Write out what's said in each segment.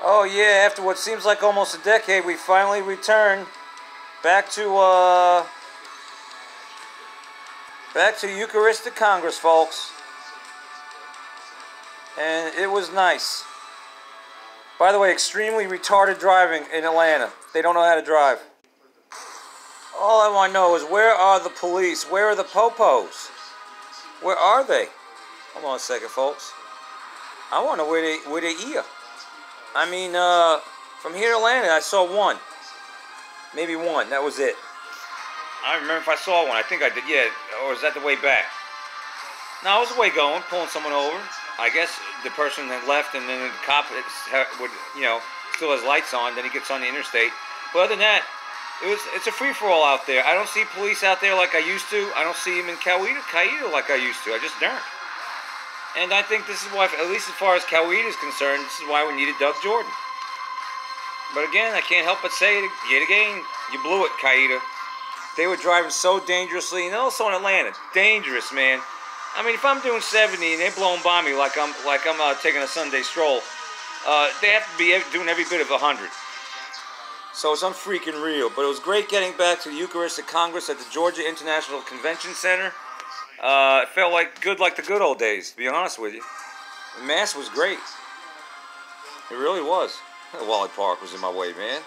Oh yeah, after what seems like almost a decade, we finally returned back to Eucharistic Congress, folks. And it was nice. By the way, extremely retarded driving in Atlanta. They don't know how to drive. All I want to know is, where are the police? Where are the popos? Where are they? Hold on a second, folks. I want to know where they are. I mean, from here to Atlanta, I saw one. Maybe one. That was it. I don't remember if I saw one. I think I did, yeah. Or is that the way back? No, I was the way going, pulling someone over. I guess the person had left, and then the cop would, still has lights on. Then he gets on the interstate. But other than that, it's a free-for-all out there. I don't see police out there like I used to. I don't see them in Coweta like I used to. I just don't. And I think this is why, at least as far as Coweta is concerned, this is why we needed Doug Jordan. But again, I can't help but say it yet again. You blew it, Coweta. They were driving so dangerously, and also in Atlanta, dangerous, man. I mean, if I'm doing 70 and they're blowing by me like I'm taking a Sunday stroll, they have to be doing every bit of 100. So it's unfreaking real. But it was great getting back to the Eucharistic Congress at the Georgia International Convention Center. It felt like the good old days, to be honest with you. The Mass was great. It really was. Wally Park was in my way, man.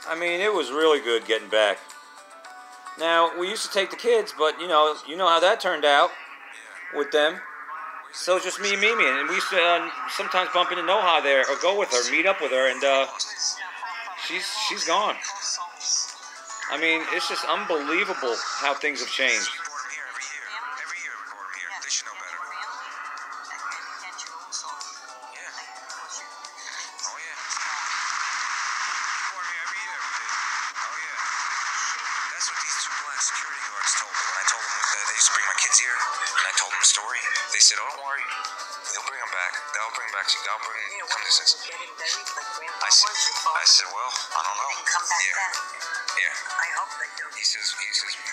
I mean, it was really good getting back. Now, we used to take the kids, but you know how that turned out with them. So it's just me and Mimi, and we used to sometimes bump into Noha there, or go with her, meet up with her, and she's gone. I mean, it's just unbelievable how things have changed. They said, "Oh, don't worry, they'll bring them back. They'll bring back. They'll bring come to this." I said, "Well, I don't know." Yeah. I hope they do. He says,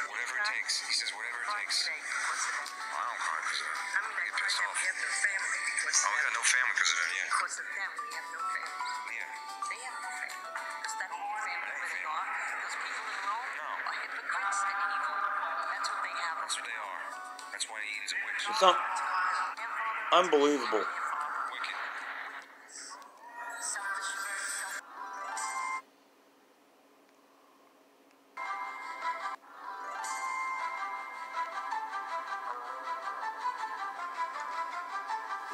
whatever it takes. He says, whatever it takes. Well, I don't cry because I get pissed off. Oh, we got no family because of that. Yeah. Because of them, we have no family. Yeah. They have no family. Because that whole family where they are, those people in Rome are hypocrites and evil. That's what they have. That's what they are. That's why he's a witch. It's unbelievable.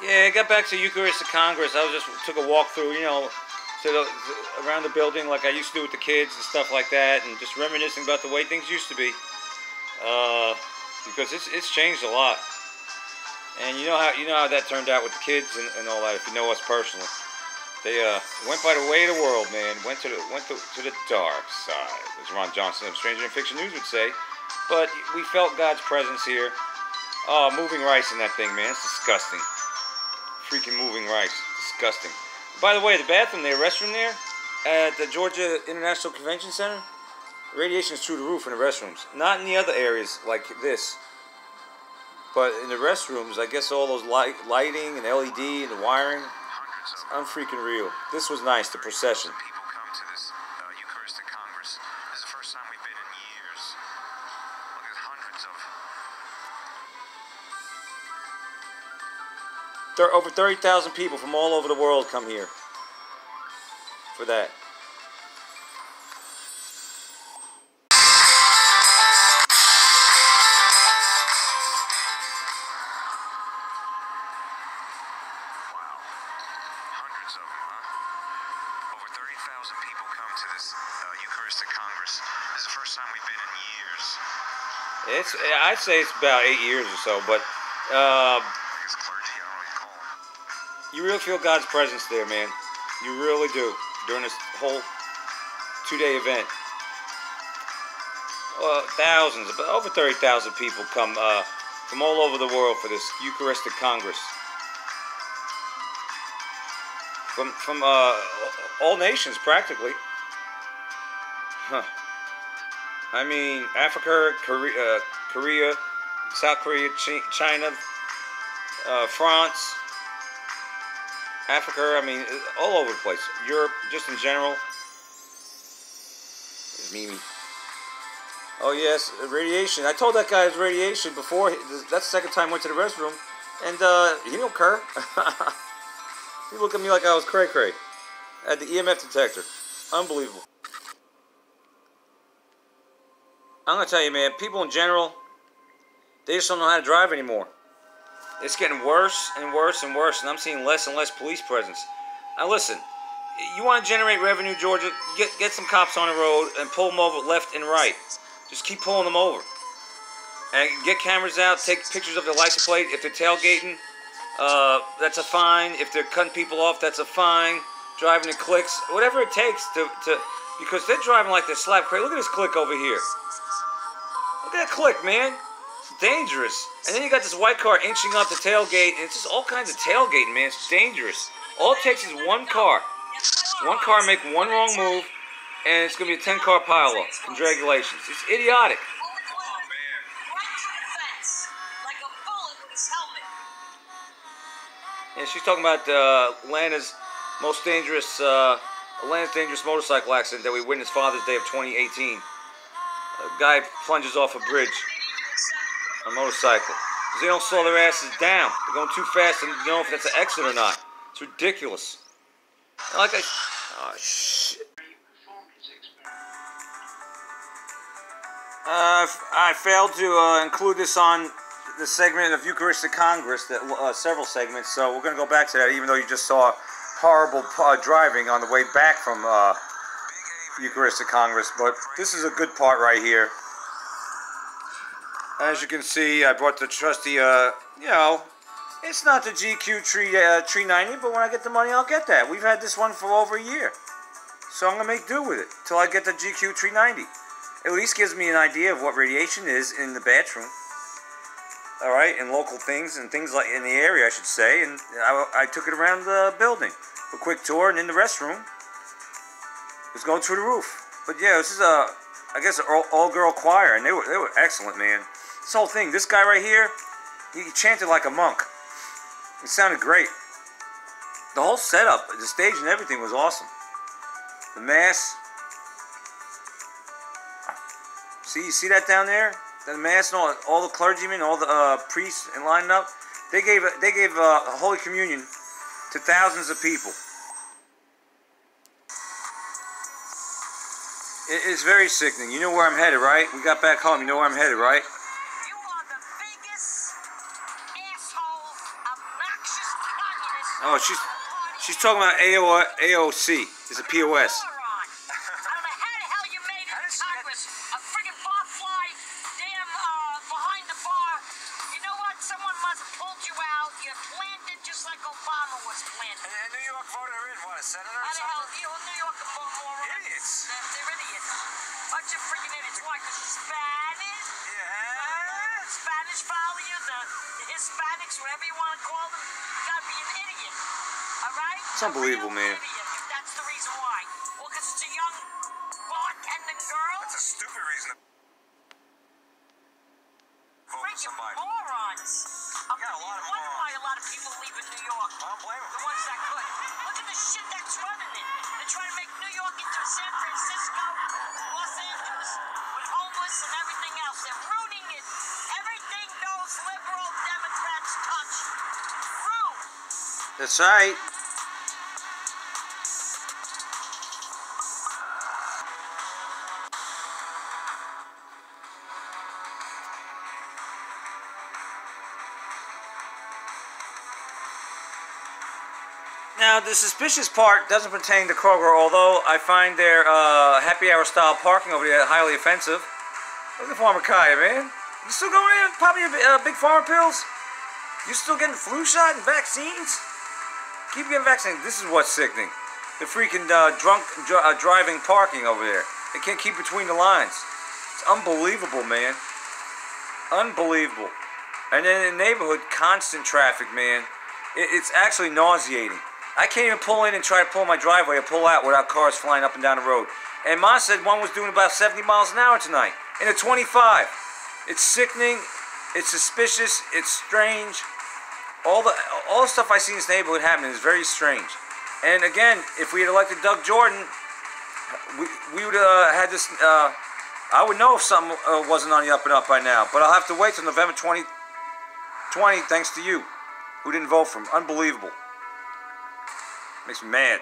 Yeah, I got back to Eucharistic Congress. I took a walk through, around the building like I used to do with the kids and stuff like that, and just reminiscing about the way things used to be. Because it's changed a lot. And you know how that turned out with the kids and all that. If you know us personally, they went by the way of the world, man. Went to the dark side, as Ron Johnson of Stranger in Fiction News would say. But we felt God's presence here. Oh, moving rice in that thing, man. It's disgusting. Freaking moving rice. Disgusting. By the way, the bathroom there, restroom there, at the Georgia International Convention Center, the radiation is through the roof in the restrooms. Not in the other areas like this. But in the restrooms, I guess all those lighting and LED and the wiring, it's unfreaking real. This was nice, the procession. People come to this Eucharistic Congress. This is the first time we've been in years. Look at hundreds of... Over 30,000 people from all over the world come here for that. Over 30,000 people come to this Eucharistic Congress. This is the first time we've been in years. I'd say it's about 8 years or so, but you really feel God's presence there, man. You really do during this whole 2-day event. Thousands, over 30,000 people come from all over the world for this Eucharistic Congress. From all nations, practically. Huh. I mean, Africa, Korea, South Korea, China, France, Africa, I mean, all over the place. Europe, just in general. There's Mimi. Oh, yes, radiation. I told that guy it was radiation before. That's the second time I went to the restroom. And he don't care. He looked at me like I was cray-cray. I had the EMF detector. Unbelievable. I'm going to tell you, man, people in general, they just don't know how to drive anymore. It's getting worse and worse and worse, and I'm seeing less and less police presence. Now, listen, you want to generate revenue, Georgia, get some cops on the road and pull them over left and right. Just keep pulling them over. And get cameras out, take pictures of their license plate. If they're tailgating, that's a fine. If they're cutting people off, that's a fine. Driving in clicks, whatever it takes to because they're driving like they're slap crazy. Look at this click over here. Look at that click, man. It's dangerous. And then you got this white car inching up the tailgate, and it's just all kinds of tailgating, man. It's dangerous. All it takes is one car. One car make one wrong move, and it's going to be a 10-car pileup. Congratulations. It's idiotic. Yeah, she's talking about Atlanta's dangerous motorcycle accident that we witnessed Father's Day of 2018. A guy plunges off a bridge on a motorcycle. Because they don't slow their asses down. They're going too fast and you know if that's an exit or not. It's ridiculous. Oh, shit. I failed to include this on the segment of Eucharistic Congress, several segments, so we're going to go back to that, even though you just saw horrible driving on the way back from Eucharistic Congress. But this is a good part right here. As you can see, I brought the trusty, you know, it's not the GQ 390, but when I get the money, I'll get that. We've had this one for over a year. So I'm going to make do with it till I get the GQ 390. At least gives me an idea of what radiation is in the bathroom. All right, and local things and things like in the area, I should say. And I took it around the building, a quick tour, and in the restroom, it was going through the roof. But yeah, this is I guess, an all-girl choir, and they were excellent, man. This whole thing, this guy right here, he chanted like a monk. It sounded great. The whole setup, the stage and everything was awesome. The mass. You see that down there? The mass and all the clergymen, all the priests and lined up. They gave Holy Communion to thousands of people. It's very sickening. You know where I'm headed, right? We got back home. You know where I'm headed, right? You are the biggest asshole, obnoxious communist. Oh, she's talking about AOC. It's a POS. It's unbelievable, man. That's the reason why. Well, because it's a young bartending girl. That's a stupid reason to vote for somebody. Morons. You got a lot of morons. Wonder why a lot of people leave in New York. I don't blame them. The ones that could. Look at the shit that's running it. They're trying to make New York into San Francisco, Los Angeles, with homeless and everything else. They're ruining it. Everything those liberal Democrats touch. Ruin. That's right. Now, the suspicious part doesn't pertain to Kroger, although I find their happy hour style parking over there highly offensive. Look at Farmer Kaya, man. You still going in popping your big pharma pills? You still getting the flu shot and vaccines? Keep getting vaccinated. This is what's sickening. The freaking driving parking over there. They can't keep between the lines. It's unbelievable, man. Unbelievable. And then in the neighborhood, constant traffic, man. It's actually nauseating. I can't even pull in and try to pull my driveway or pull out without cars flying up and down the road. And Ma said one was doing about 70 miles an hour tonight in a 25. It's sickening. It's suspicious. It's strange. all the stuff I see in this neighborhood happening is very strange. And again, if we had elected Doug Jordan, we would have had this. I would know if something wasn't on the up and up by now. But I'll have to wait till November 2020, thanks to you, who didn't vote for him. Unbelievable. Makes me mad.